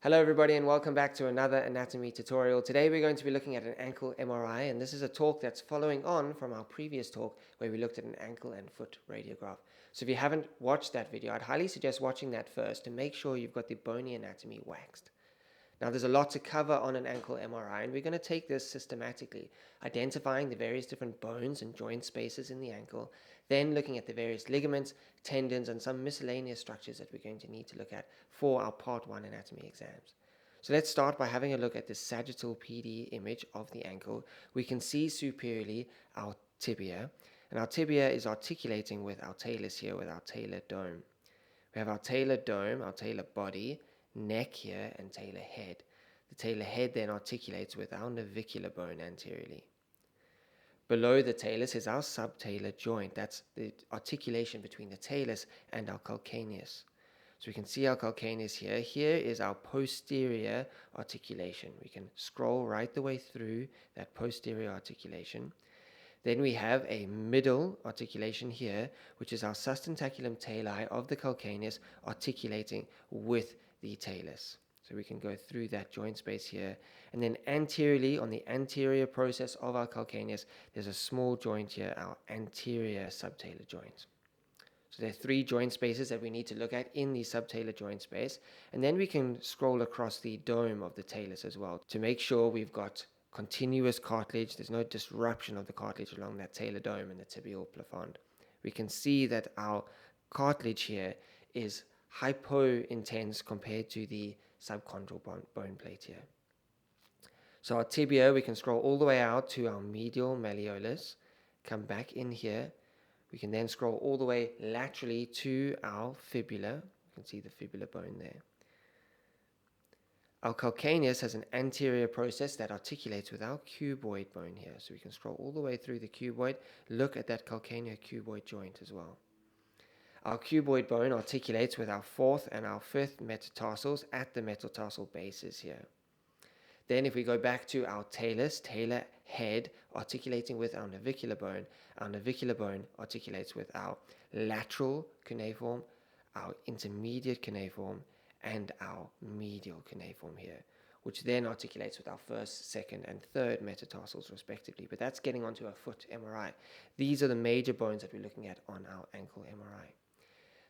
Hello everybody and welcome back to another anatomy tutorial. Today we're going to be looking at an ankle MRI, and this is a talk that's following on from our previous talk where we looked at an ankle and foot radiograph. So if you haven't watched that video, I'd highly suggest watching that first to make sure you've got the bony anatomy waxed. Now there's a lot to cover on an ankle MRI, and we're going to take this systematically, identifying the various different bones and joint spaces in the ankle, then looking at the various ligaments, tendons, and some miscellaneous structures that we're going to need to look at for our Part 1 anatomy exams. So let's start by having a look at the sagittal PD image of the ankle. We can see superiorly our tibia, and our tibia is articulating with our talus here, with our talar dome. We have our talar dome, our talar body, neck here, and talar head. The talar head then articulates with our navicular bone anteriorly. Below the talus is our subtalar joint. That's the articulation between the talus and our calcaneus. So we can see our calcaneus here. Here is our posterior articulation. We can scroll right the way through that posterior articulation. Then we have a middle articulation here, which is our sustentaculum tali of the calcaneus articulating with the talus. So we can go through that joint space here. And then anteriorly, on the anterior process of our calcaneus, there's a small joint here, our anterior subtalar joint. So there are three joint spaces that we need to look at in the subtalar joint space. And then we can scroll across the dome of the talus as well to make sure we've got continuous cartilage. There's no disruption of the cartilage along that talar dome and the tibial plafond. We can see that our cartilage here is hypo-intense compared to the subchondral bone plate here. So our tibia, we can scroll all the way out to our medial malleolus, come back in here. We can then scroll all the way laterally to our fibula. You can see the fibula bone there. Our calcaneus has an anterior process that articulates with our cuboid bone here. So we can scroll all the way through the cuboid, look at that calcaneal cuboid joint as well. Our cuboid bone articulates with our fourth and our fifth metatarsals at the metatarsal bases here. Then if we go back to our talus, talar head articulating with our navicular bone articulates with our lateral cuneiform, our intermediate cuneiform, and our medial cuneiform here, which then articulates with our first, second, and third metatarsals respectively. But that's getting onto a foot MRI. These are the major bones that we're looking at on our ankle MRI.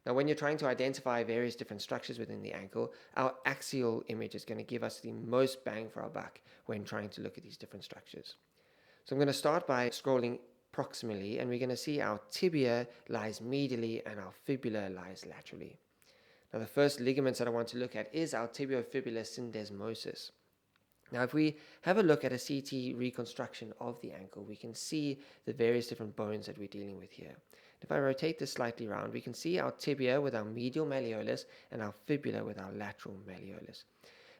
Now, when you're trying to identify various different structures within the ankle, our axial image is going to give us the most bang for our buck when trying to look at these different structures. So I'm going to start by scrolling proximally, and we're going to see our tibia lies medially and our fibula lies laterally. Now, the first ligaments that I want to look at is our tibiofibular syndesmosis. Now, if we have a look at a CT reconstruction of the ankle, we can see the various different bones that we're dealing with here. If I rotate this slightly around, we can see our tibia with our medial malleolus and our fibula with our lateral malleolus.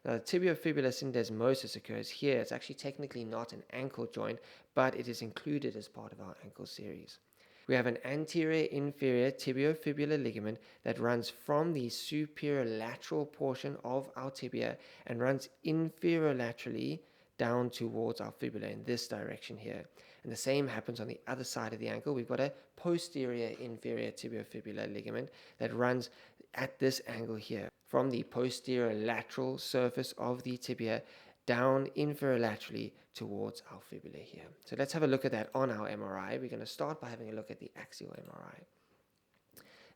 Now, the tibiofibular syndesmosis occurs here. It's actually technically not an ankle joint, but it is included as part of our ankle series. We have an anterior inferior tibiofibular ligament that runs from the superior lateral portion of our tibia and runs inferolaterally down towards our fibula in this direction here. And the same happens on the other side of the ankle. We've got a posterior inferior tibiofibular ligament that runs at this angle here from the posterior lateral surface of the tibia down inferolaterally towards our fibula here. So let's have a look at that on our MRI. We're going to start by having a look at the axial MRI.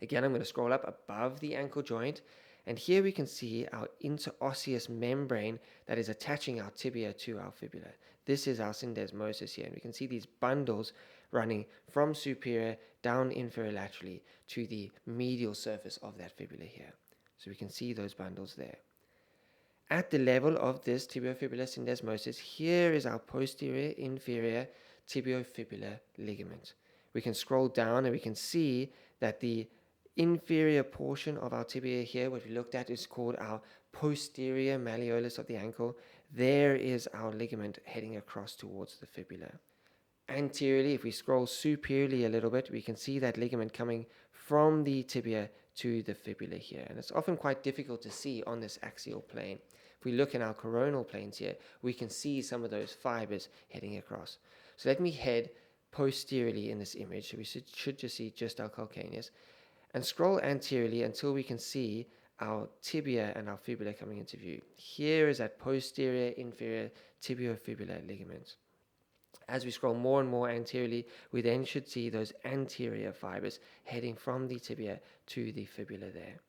Again, I'm going to scroll up above the ankle joint, and here we can see our interosseous membrane that is attaching our tibia to our fibula. This is our syndesmosis here, and we can see these bundles running from superior down inferolaterally to the medial surface of that fibula here. So we can see those bundles there. At the level of this tibiofibular syndesmosis, here is our posterior inferior tibiofibular ligament. We can scroll down and we can see that the inferior portion of our tibia here, what we looked at, is called our posterior malleolus of the ankle. There is our ligament heading across towards the fibula. Anteriorly, if we scroll superiorly a little bit, we can see that ligament coming from the tibia to the fibula here. And it's often quite difficult to see on this axial plane. If we look in our coronal planes here, we can see some of those fibers heading across. So let me head posteriorly in this image. So we should just see just our calcaneus. And scroll anteriorly until we can see our tibia and our fibula coming into view. Here is that posterior inferior tibiofibular ligament. As we scroll more and more anteriorly, we then should see those anterior fibers heading from the tibia to the fibula there.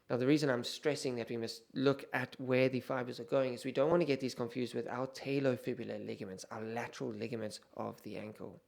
Now, the reason I'm stressing that we must look at where the fibers are going is we don't want to get these confused with our talofibular ligaments, our lateral ligaments of the ankle.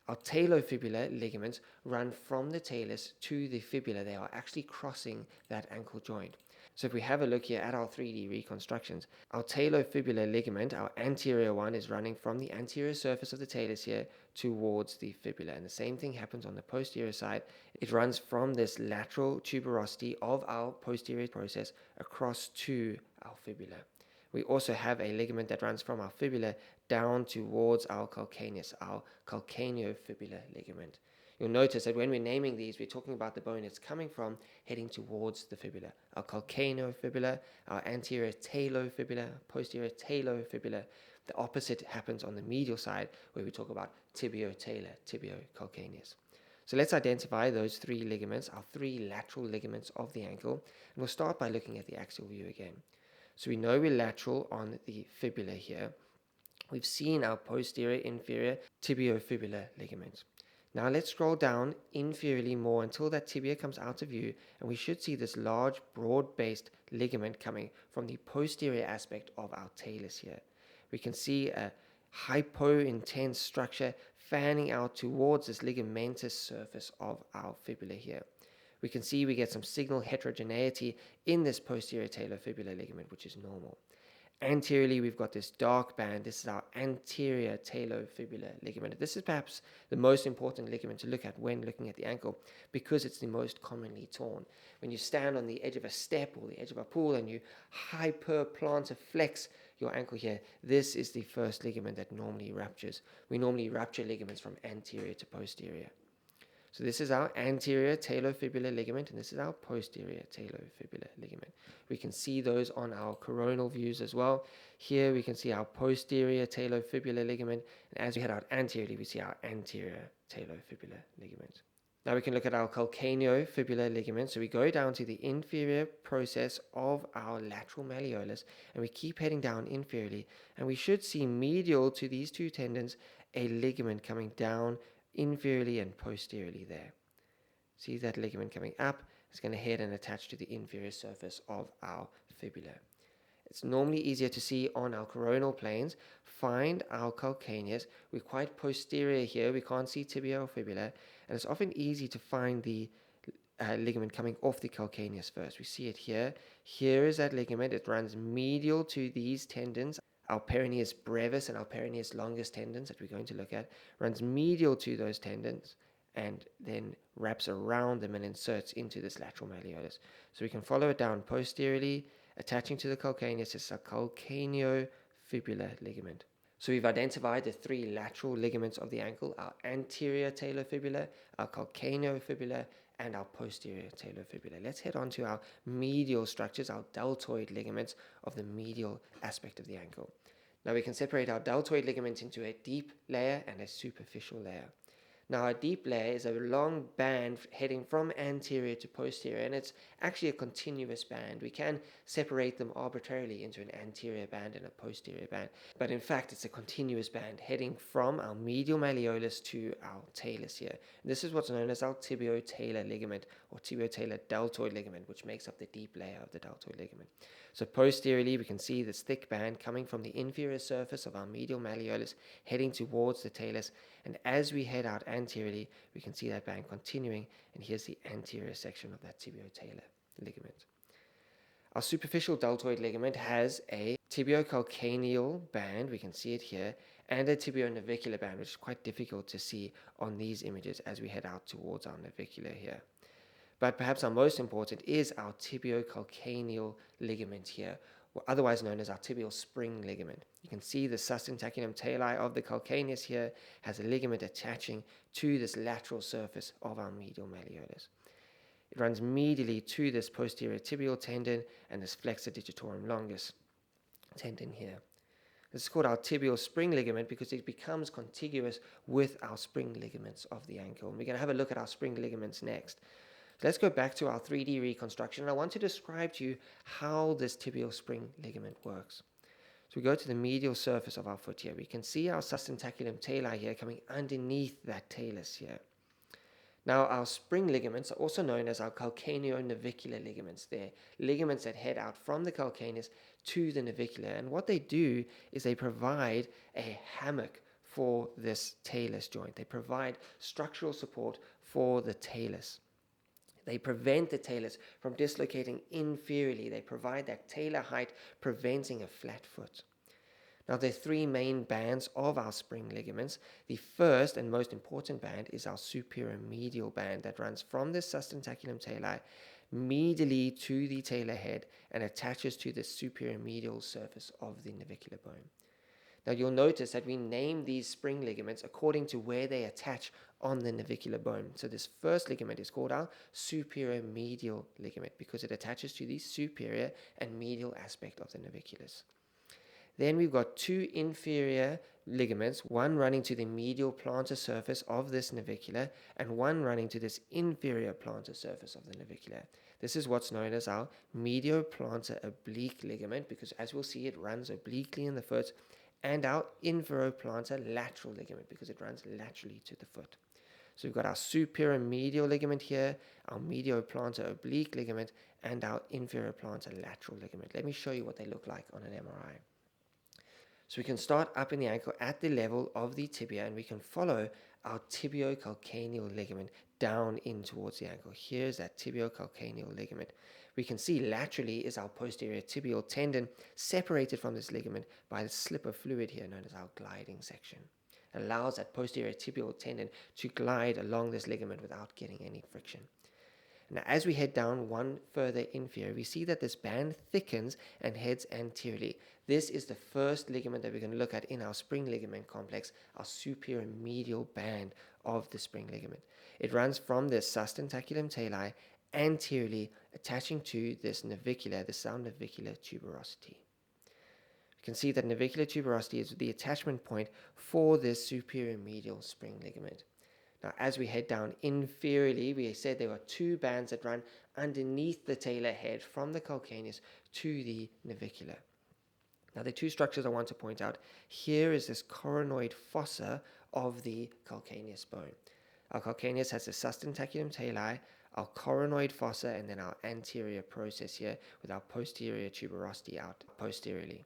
Our talofibular ligaments run from the talus to the fibula. They are actually crossing that ankle joint. So if we have a look here at our 3D reconstructions, our talofibular ligament, our anterior one, is running from the anterior surface of the talus here towards the fibula. And the same thing happens on the posterior side. It runs from this lateral tuberosity of our posterior process across to our fibula. We also have a ligament that runs from our fibula down towards our calcaneus, our calcaneofibular ligament. You'll notice that when we're naming these, we're talking about the bone it's coming from, heading towards the fibula. Our calcaneofibula, our anterior talofibula, posterior talofibula. The opposite happens on the medial side, where we talk about tibiotalar, tibiocalcaneus. So let's identify those three ligaments, our three lateral ligaments of the ankle, and we'll start by looking at the axial view again. So we know we're lateral on the fibula here. We've seen our posterior inferior tibiofibular ligament. Now let's scroll down inferiorly more until that tibia comes out of view, and we should see this large, broad-based ligament coming from the posterior aspect of our talus here. We can see a hypo-intense structure fanning out towards this ligamentous surface of our fibula here. We can see we get some signal heterogeneity in this posterior talofibular ligament, which is normal. Anteriorly, we've got this dark band. This is our anterior talofibular ligament. This is perhaps the most important ligament to look at when looking at the ankle, because it's the most commonly torn. When you stand on the edge of a step or the edge of a pool and you hyperplantar flex your ankle here, this is the first ligament that normally ruptures. We normally rupture ligaments from anterior to posterior. So this is our anterior talofibular ligament, and this is our posterior talofibular ligament. We can see those on our coronal views as well. Here we can see our posterior talofibular ligament, and as we head out anteriorly, we see our anterior talofibular ligament. Now we can look at our calcaneofibular ligament. So we go down to the inferior process of our lateral malleolus, and we keep heading down inferiorly, and we should see medial to these two tendons a ligament coming down inferiorly and posteriorly there. See that ligament coming up? It's going to head and attach to the inferior surface of our fibula. It's normally easier to see on our coronal planes. Find our calcaneus. We're quite posterior here. We can't see tibia or fibula, and it's often easy to find the ligament coming off the calcaneus first. We see it here. Here is that ligament. It runs medial to these tendons. Our peroneus brevis and our peroneus longus tendons that we're going to look at runs medial to those tendons and then wraps around them and inserts into this lateral malleolus. So we can follow it down posteriorly, attaching to the calcaneus. It's a calcaneofibular ligament. So we've identified the three lateral ligaments of the ankle: our anterior talofibula, our calcaneofibula, and our posterior talofibula. Let's head on to our medial structures, our deltoid ligaments of the medial aspect of the ankle. Now we can separate our deltoid ligaments into a deep layer and a superficial layer. Now a deep layer is a long band heading from anterior to posterior, and it's actually a continuous band. We can separate them arbitrarily into an anterior band and a posterior band, but in fact it's a continuous band heading from our medial malleolus to our talus here. And this is what's known as our tibiotalar ligament or tibiotalar deltoid ligament, which makes up the deep layer of the deltoid ligament. So posteriorly, we can see this thick band coming from the inferior surface of our medial malleolus heading towards the talus, and as we head out anteriorly, we can see that band continuing, and here's the anterior section of that tibiotalar ligament. Our superficial deltoid ligament has a tibiocalcaneal band, we can see it here, and a tibionavicular band, which is quite difficult to see on these images as we head out towards our navicular here. But perhaps our most important is our tibiocalcaneal ligament here, or otherwise known as our tibial spring ligament. You can see the sustentaculum tali of the calcaneus here has a ligament attaching to this lateral surface of our medial malleolus. It runs medially to this posterior tibial tendon and this flexor digitorum longus tendon here. This is called our tibial spring ligament because it becomes contiguous with our spring ligaments of the ankle. And we're going to have a look at our spring ligaments next. Let's go back to our 3D reconstruction. I want to describe to you how this tibial spring ligament works. So we go to the medial surface of our foot here. We can see our sustentaculum tali here coming underneath that talus here. Now, our spring ligaments are also known as our calcaneonavicular ligaments. They're ligaments that head out from the calcaneus to the navicular. And what they do is they provide a hammock for this talus joint. They provide structural support for the talus. They prevent the talus from dislocating inferiorly. They provide that talar height, preventing a flat foot. Now, there are three main bands of our spring ligaments. The first and most important band is our superior medial band that runs from the sustentaculum tali medially to the talar head and attaches to the superior medial surface of the navicular bone. Now, you'll notice that we name these spring ligaments according to where they attach on the navicular bone. So this first ligament is called our superior medial ligament because it attaches to the superior and medial aspect of the naviculus. Then we've got two inferior ligaments, one running to the medial plantar surface of this navicular and one running to this inferior plantar surface of the navicular. This is what's known as our medioplantar oblique ligament because, as we'll see, it runs obliquely in the foot, and our inferoplantar lateral ligament because it runs laterally to the foot. So we've got our superior medial ligament here, our medioplantar oblique ligament, and our inferoplantar lateral ligament. Let me show you what they look like on an MRI. So we can start up in the ankle at the level of the tibia, and we can follow our tibiocalcaneal ligament down in towards the ankle. Here's that tibiocalcaneal ligament. We can see laterally is our posterior tibial tendon separated from this ligament by the slip of fluid here known as our gliding section. It allows that posterior tibial tendon to glide along this ligament without getting any friction. Now, as we head down one further inferior, we see that this band thickens and heads anteriorly. This is the first ligament that we're going to look at in our spring ligament complex, our superior medial band of the spring ligament. It runs from the sustentaculum tali anteriorly, attaching to this navicular, this is our navicular tuberosity. You can see that navicular tuberosity is the attachment point for this superior medial spring ligament. Now, as we head down inferiorly, we said there are two bands that run underneath the talar head from the calcaneus to the navicular. Now, the two structures I want to point out here is this coronoid fossa of the calcaneus bone. Our calcaneus has the sustentaculum tali, our coronoid fossa, and then our anterior process here with our posterior tuberosity out posteriorly.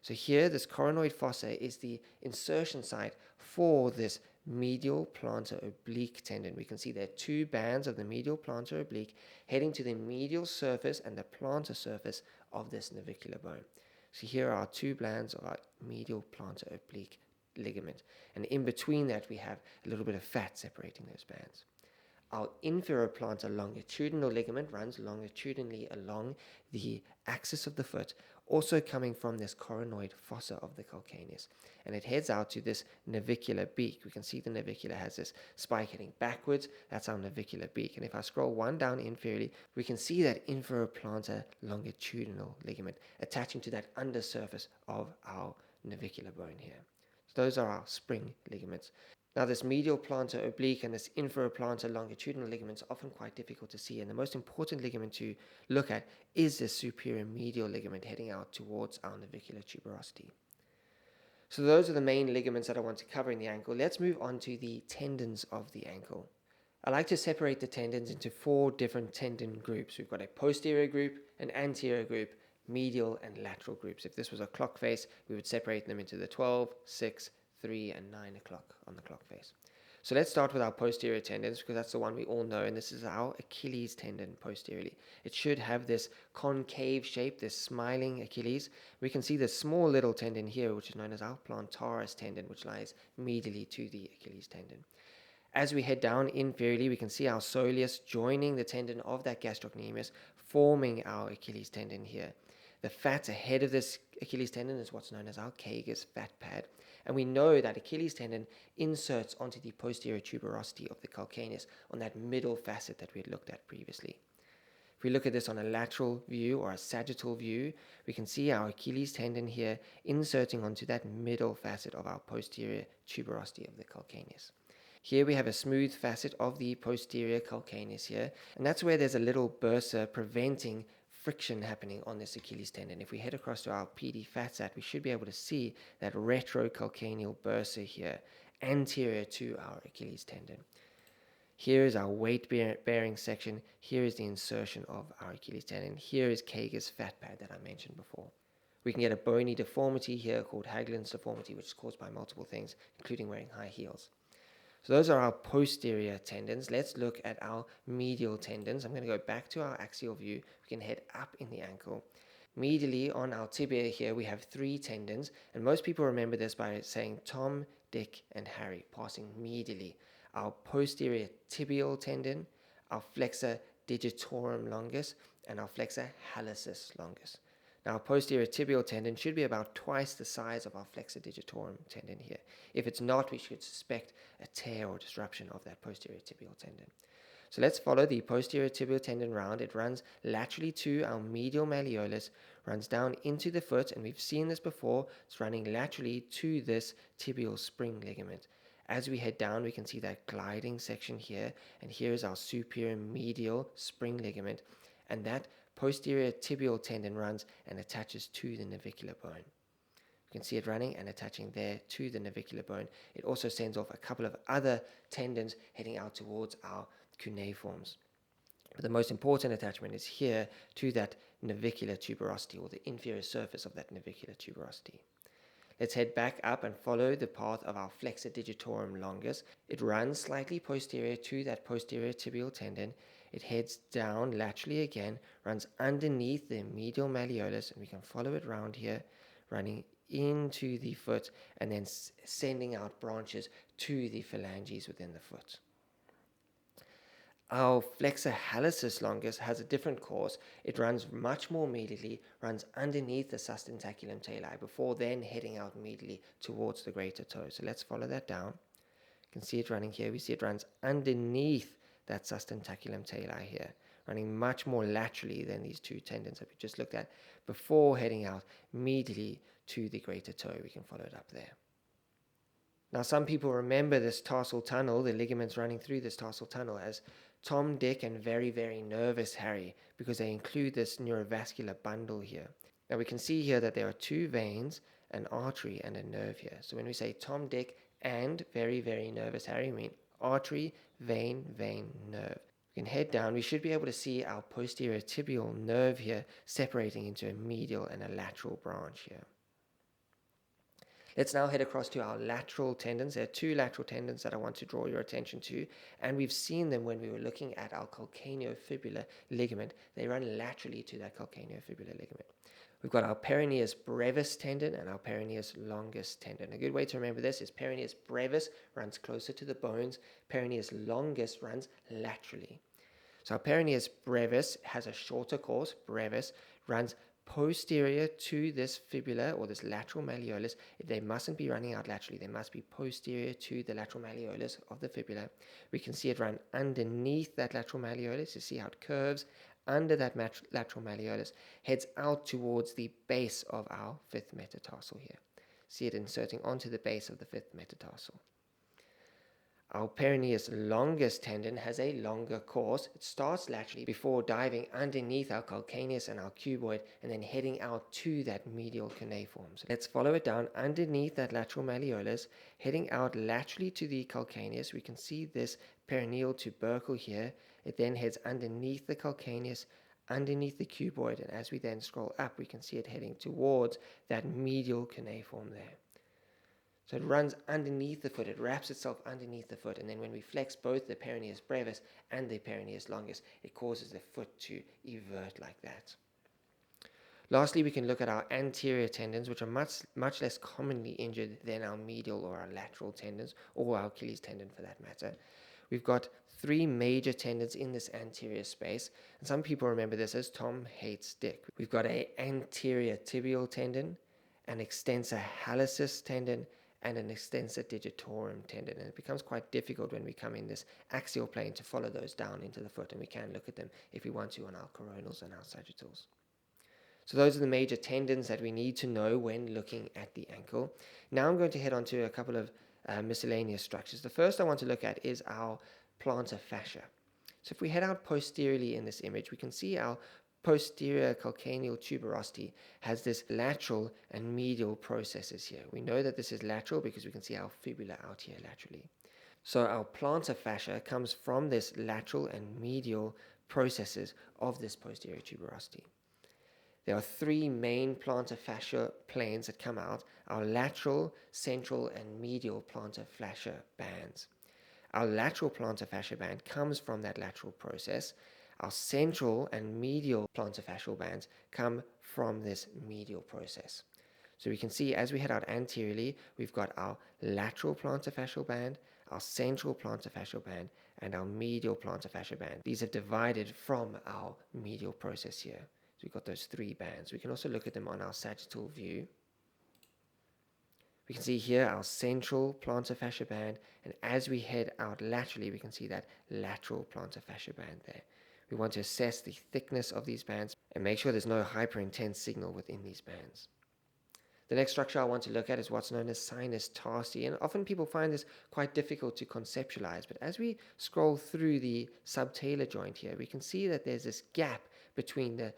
So here, this coronoid fossa is the insertion site for this medial plantar oblique tendon. We can see there are two bands of the medial plantar oblique heading to the medial surface and the plantar surface of this navicular bone. So here are two bands of our medial plantar oblique ligament, and in between that we have a little bit of fat separating those bands. Our inferoplantar longitudinal ligament runs longitudinally along the axis of the foot, also coming from this coronoid fossa of the calcaneus, and it heads out to this navicular beak. We can see the navicular has this spike heading backwards. That's our navicular beak, and if I scroll one down inferiorly, we can see that inferoplantar longitudinal ligament attaching to that undersurface of our navicular bone here. So those are our spring ligaments. Now, this medial plantar oblique and this inferoplantar longitudinal ligaments are often quite difficult to see, and the most important ligament to look at is this superior medial ligament heading out towards our navicular tuberosity. So those are the main ligaments that I want to cover in the ankle. Let's move on to the tendons of the ankle. I like to separate the tendons into four different tendon groups. We've got a posterior group, an anterior group, medial and lateral groups. If this was a clock face, we would separate them into the 12, 6, 3 and 9 o'clock on the clock face. So let's start with our posterior tendons because that's the one we all know, and this is our Achilles tendon posteriorly. It should have this concave shape, this smiling Achilles. We can see this small little tendon here, which is known as our plantaris tendon, which lies medially to the Achilles tendon. As we head down inferiorly, we can see our soleus joining the tendon of that gastrocnemius, forming our Achilles tendon here. The fat ahead of this Achilles tendon is what's known as our Cagus fat pad. And we know that Achilles tendon inserts onto the posterior tuberosity of the calcaneus on that middle facet that we had looked at previously. If we look at this on a lateral view or a sagittal view, we can see our Achilles tendon here inserting onto that middle facet of our posterior tuberosity of the calcaneus. Here we have a smooth facet of the posterior calcaneus here, and that's where there's a little bursa preventing friction happening on this Achilles tendon. If we head across to our PD FATSAT, we should be able to see that retrocalcaneal bursa here, anterior to our Achilles tendon. Here is our weight-bearing section. Here is the insertion of our Achilles tendon. Here is Kager's fat pad that I mentioned before. We can get a bony deformity here called Haglund's deformity, which is caused by multiple things, including wearing high heels. So those are our posterior tendons. Let's look at our medial tendons. I'm going to go back to our axial view. We can head up in the ankle. Medially on our tibia here, we have 3 tendons, and most people remember this by saying Tom, Dick, and Harry, passing medially. Our posterior tibial tendon, our flexor digitorum longus, and our flexor hallucis longus. Now, our posterior tibial tendon should be about twice the size of our flexor digitorum tendon here. If it's not, we should suspect a tear or disruption of that posterior tibial tendon. So let's follow the posterior tibial tendon round. It runs laterally to our medial malleolus, runs down into the foot, and we've seen this before. It's running laterally to this tibial spring ligament. As we head down, we can see that gliding section here, and here is our superior medial spring ligament, and that posterior tibial tendon runs and attaches to the navicular bone. You can see it running and attaching there to the navicular bone. It also sends off a couple of other tendons heading out towards our cuneiforms. But the most important attachment is here to that navicular tuberosity, or the inferior surface of that navicular tuberosity. Let's head back up and follow the path of our flexor digitorum longus. It runs slightly posterior to that posterior tibial tendon. It heads down laterally again, runs underneath the medial malleolus, and we can follow it around here, running into the foot and then sending out branches to the phalanges within the foot. Our flexor hallucis longus has a different course. It runs much more medially, runs underneath the sustentaculum tali before then heading out medially towards the greater toe. So let's follow that down. You can see it running here. We see it runs underneath that sustentaculum tali here, running much more laterally than these 2 tendons that we just looked at before heading out medially to the greater toe. We can follow it up there. Now, some people remember this tarsal tunnel, the ligaments running through this tarsal tunnel, as Tom, Dick, and very, very nervous Harry, because they include this neurovascular bundle here. Now, we can see here that there are 2 veins, an artery, and a nerve here. So when we say Tom, Dick, and very, very nervous Harry, we mean artery, vein, nerve. We can head down. We should be able to see our posterior tibial nerve here separating into a medial and a lateral branch here. Let's now head across to our lateral tendons. There are 2 lateral tendons that I want to draw your attention to, and we've seen them when we were looking at our calcaneofibular ligament. They run laterally to that calcaneofibular ligament. We've got our peroneus brevis tendon and our peroneus longus tendon. A good way to remember this is peroneus brevis runs closer to the bones, peroneus longus runs laterally. So our peroneus brevis has a shorter course. Brevis runs posterior to this fibula or this lateral malleolus. They mustn't be running out laterally. They must be posterior to the lateral malleolus of the fibula. We can see it run underneath that lateral malleolus. You see how it curves under that lateral malleolus, heads out towards the base of our 5th metatarsal here. See it inserting onto the base of the 5th metatarsal. Our peroneus longus tendon has a longer course. It starts laterally before diving underneath our calcaneus and our cuboid and then heading out to that medial cuneiform. So let's follow it down underneath that lateral malleolus, heading out laterally to the calcaneus. We can see this peroneal tubercle here. It then heads underneath the calcaneus, underneath the cuboid, and as we then scroll up, we can see it heading towards that medial cuneiform there. So it runs underneath the foot, it wraps itself underneath the foot, and then when we flex both the peroneus brevis and the peroneus longus, it causes the foot to evert like that. Lastly, we can look at our anterior tendons, which are much less commonly injured than our medial or our lateral tendons, or our Achilles tendon for that matter. We've got 3 major tendons in this anterior space, and some people remember this as Tom hates Dick. We've got an anterior tibial tendon, an extensor hallucis tendon, and an extensor digitorum tendon, and it becomes quite difficult when we come in this axial plane to follow those down into the foot, and we can look at them if we want to on our coronals and our sagittals. So those are the major tendons that we need to know when looking at the ankle. Now I'm going to head on to a couple of miscellaneous structures. The first I want to look at is our plantar fascia. So if we head out posteriorly in this image, we can see our posterior calcaneal tuberosity has this lateral and medial processes here. We know that this is lateral because we can see our fibula out here laterally. So our plantar fascia comes from this lateral and medial processes of this posterior tuberosity. There are three main plantar fascia planes that come out: our lateral, central, and medial plantar fascia bands. Our lateral plantar fascia band comes from that lateral process. Our central and medial plantar fascial bands come from this medial process. So we can see as we head out anteriorly, we've got our lateral plantar fascial band, our central plantar fascial band, and our medial plantar fascial band. These have divided from our medial process here. So we've got those three bands. We can also look at them on our sagittal view. We can see here our central plantar fascia band, and as we head out laterally, we can see that lateral plantar fascia band there. We want to assess the thickness of these bands and make sure there's no hyperintense signal within these bands. The next structure I want to look at is what's known as sinus tarsi, and often people find this quite difficult to conceptualize, but as we scroll through the subtalar joint here, we can see that there's this gap between the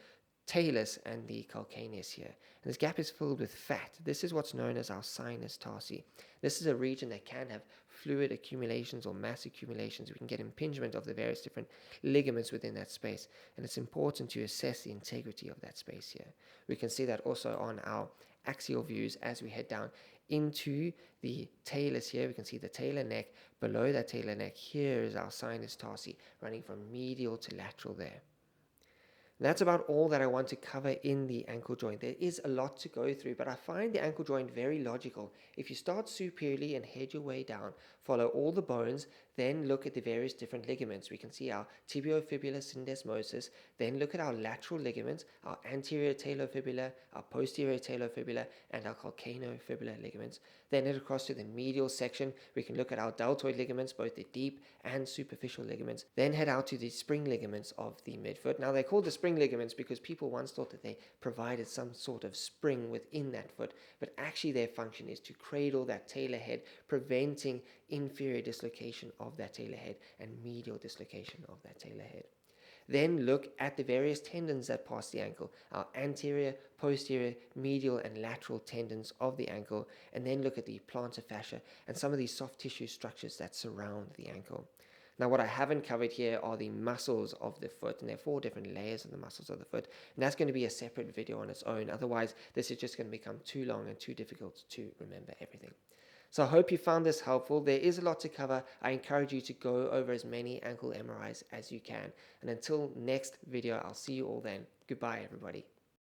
talus and the calcaneus here. And this gap is filled with fat. This is what's known as our sinus tarsi. This is a region that can have fluid accumulations or mass accumulations. We can get impingement of the various different ligaments within that space, and it's important to assess the integrity of that space here. We can see that also on our axial views as we head down into the talus here. We can see the talar neck. Below that talar neck here is our sinus tarsi running from medial to lateral there. That's about all that I want to cover in the ankle joint. There is a lot to go through, but I find the ankle joint very logical. If you start superiorly and head your way down, follow all the bones, then look at the various different ligaments. We can see our tibiofibular syndesmosis, then look at our lateral ligaments, our anterior talofibular, our posterior talofibular, and our calcaneofibular ligaments. Then head across to the medial section. We can look at our deltoid ligaments, both the deep and superficial ligaments. Then head out to the spring ligaments of the midfoot. Now they're called the spring ligaments because people once thought that they provided some sort of spring within that foot, but actually their function is to cradle that talar head, preventing inferior dislocation of that talar head and medial dislocation of that talar head. Then look at the various tendons that pass the ankle, our anterior, posterior, medial, and lateral tendons of the ankle, and then look at the plantar fascia and some of these soft tissue structures that surround the ankle. Now, what I haven't covered here are the muscles of the foot, and there are 4 different layers of the muscles of the foot, and that's going to be a separate video on its own. Otherwise, this is just going to become too long and too difficult to remember everything. So I hope you found this helpful. There is a lot to cover. I encourage you to go over as many ankle MRIs as you can. And until next video, I'll see you all then. Goodbye, everybody.